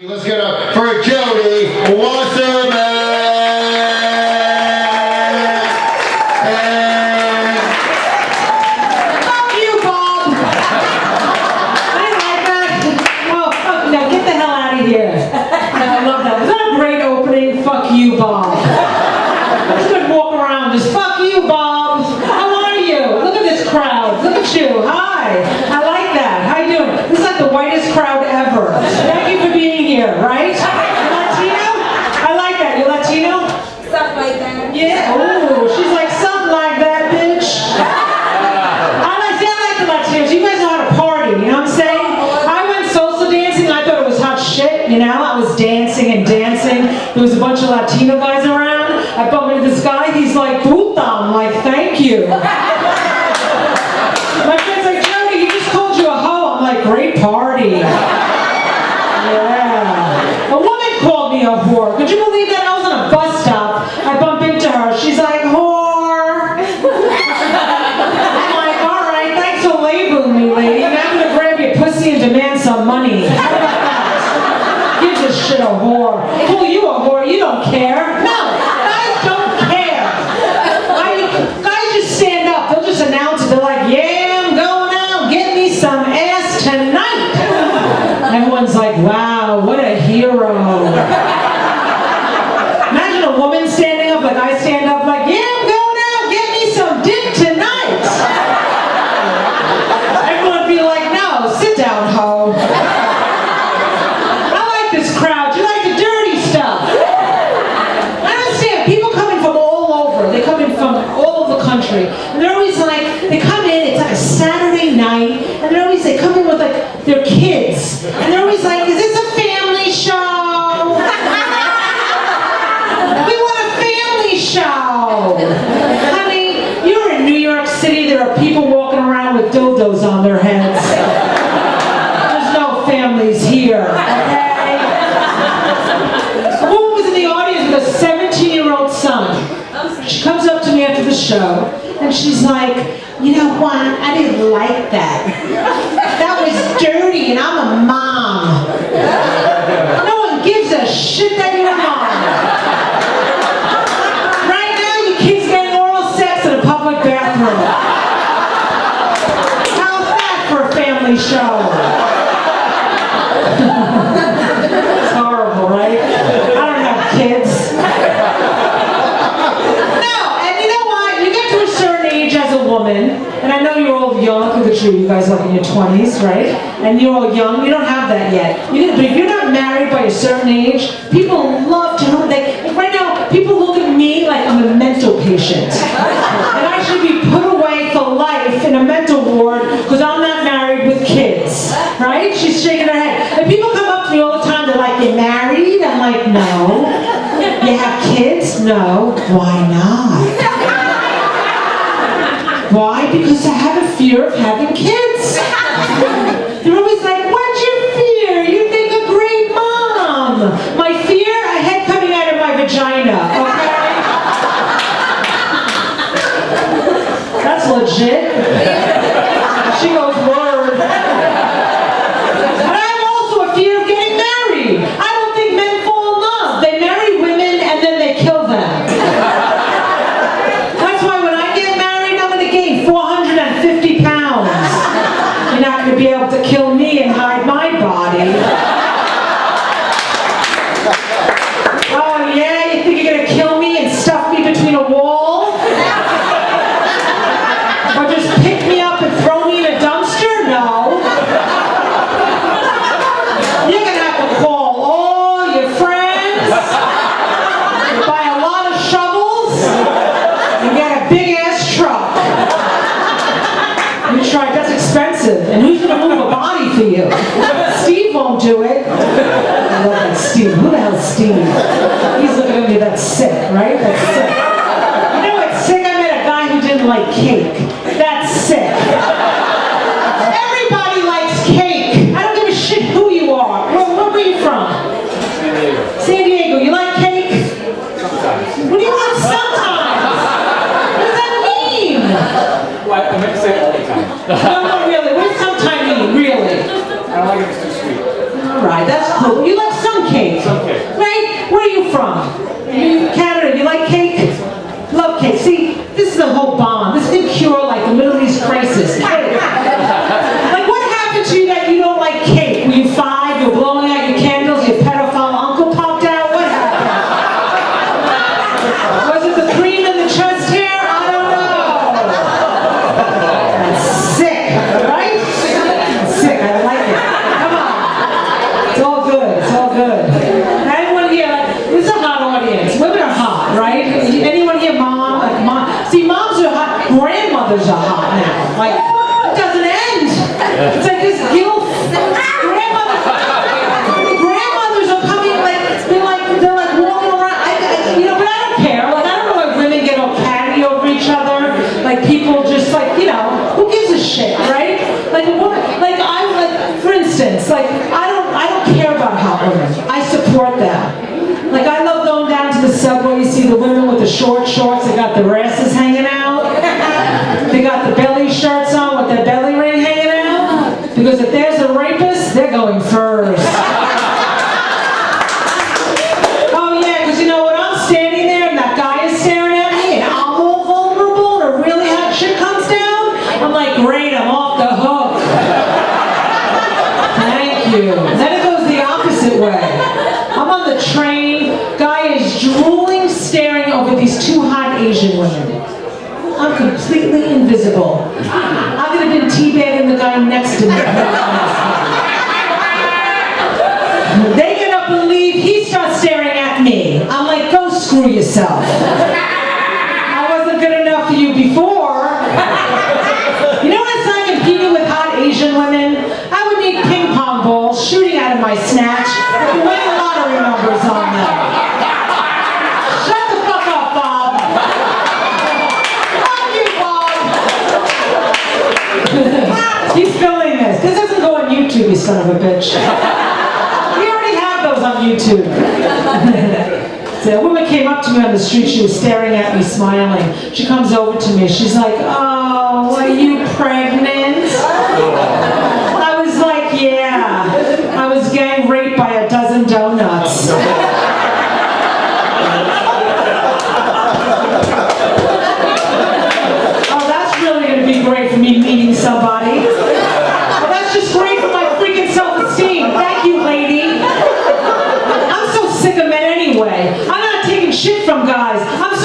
Let's get up for Jodie. Wasserman. Fuck you, Bob. I like that. Well, fuck, now get the hell out of here. I love that. Was that a great opening? Fuck you, Bob. I'm just gonna walk around. Just fuck you, Bob. How are you? Look at this crowd. Look at you. Hi. I like that. How you doing? This is like the whitest crowd ever. Thank you for being here. Right? Latino? I like that. You Latino? Stuff like that. Yeah. Oh, she's like something like that, bitch. I like the Latinos. You guys know how to party. You know what I'm saying? I went salsa dancing. I thought it was hot shit. You know, I was dancing and dancing. There was a bunch of Latino guys around. I bumped into this guy. He's like, "Puta." I'm like, "Thank you." My friend's like, "Jodie, he just called you a hoe." I'm like, "Great party." Yeah. A woman called me a whore. Could you believe that? I was on a bus stop. I bump into her. She's like, "Whore." I'm like, "All right, thanks for labeling me, lady. Now I'm gonna grab your pussy and demand some money." Give this shit a whore. Call you a whore. You don't care. No, guys don't care. Guys just stand up. They'll just announce it. They're like, "Yeah, I'm going out. Get me some ass tonight." Everyone's like, "Wow, what a hero." Imagine a woman standing up like I stand up like, "Yeah, I'm going out. Get me some dick tonight." Everyone would be like, "No, sit down, hoe." I like this crowd. You like the dirty stuff. I understand. People coming from all over. They come in from all over the country. And they're always like, they come in, it's like a Saturday night, and they're always, they come in with like their kids. And they're always like, "Is this a family show? We want a family show." Honey, you're in New York City. There are people walking around with dildos on their heads. There's no families here, okay? A woman was in the audience with a 17-year-old son. She comes up to me after the show, and she's like, "You know what? I didn't like that. That was dirty, and I'm a mom." No one gives a shit that you're a mom. Right now, your kid's getting oral sex in a public bathroom. How's that for a family show? It's horrible, right? I don't have kids. No, and you know what? You get to a certain age as a woman, and I know you're all young. Look at you guys like in your 20s, right? And you're all young. You don't have that yet. But if you're not married by a certain age, people love to know. Right now, people look at me like I'm a mental patient. And I should be put away for life in a mental ward because I'm not married with kids. Right? She's shaking her head. And people come up to me all the time. They're like, "You're married?" I'm like, "No." "You have kids?" "No." "Why not?" Why? Because I have a fear of having kids. They're always like, "What's your fear? You make a great mom." My fear? A head coming out of my vagina, okay? That's legit. She goes, "Word." And I have also a fear of getting married. I don't think men fall in love. They marry women and then they kill them. That's why when I get married, I'm going to gain 450 pounds. You're not going to be able to kill me and hide my body. Oh yeah? You think you're going to kill me and stuff me between a wall? Or just pick me up and throw me in a dumpster? No. You're going to have to call all your friends, buy a lot of shovels, and get a big ass truck. You tried, that's expensive. And who's going to move a body for you? Steve won't do it. I love that Steve. Who the hell's Steve? He's looking at me, that's sick, right? That's sick. You know what's sick? I met a guy who didn't like cake. That's sick. Everybody likes cake. I don't give a shit who you are. Where were you from? San Diego. You like cake? Sometimes. What do you want sometimes? What does that mean? Well, I meant to say all the time. No, really. What does sometime mean, really? I don't like it if it's too sweet. All right, that's cool. You like some candles, your pedophile uncle popped out? What happened? Was it the cream in the chest hair? I don't know. That's sick, right? Sick, I like it. Come on. It's all good, it's all good. Anyone here, this is a hot audience. Women are hot, right? Anyone here mom? Like mom? See, moms are hot, grandmothers are hot now. Like, it doesn't end. It's like this guilt. Grandmothers are coming, like, they're like walking around. But I don't care. Like, I don't know why women get all catty over each other. Like, people just like, who gives a shit, right? Like a woman, for instance, like, I don't care about hot women. I support them. Like, I love going down to the subway, you see the women with the short shorts, they got their asses hanging out. They got the belly shirts on with their belly ring hanging out. Because if there's a rapist, they're going first. Oh yeah, because you know what, I'm standing there and that guy is staring at me and I'm all vulnerable and a really hot shit comes down. I'm like, great, I'm off the hook. Thank you. Then it goes the opposite way. I'm on the train, guy is drooling, staring over these two hot Asian women. I'm completely invisible. I could have been teabagging the guy next to me. They get up and leave, he starts staring at me. I'm like, go screw yourself. I wasn't good enough for you before. You know what it's like competing with hot Asian women? I would need ping pong balls shooting out of my snatch with winning lottery numbers on them. Shut the fuck up, Bob. Fuck you, Bob. He's filming this. This doesn't go on YouTube, you son of a bitch. We already have those on YouTube. So a woman came up to me on the street, she was staring at me, smiling. She comes over to me, she's like, oh, are you pregnant? I was like, yeah. I was gang raped by a dozen donuts. Oh, that's really going to be great for me meeting somebody. Oh, that's just great for my freaking self-esteem. Thank you, lady. I'm so sick of men anyway. I'm not taking shit from guys. I'm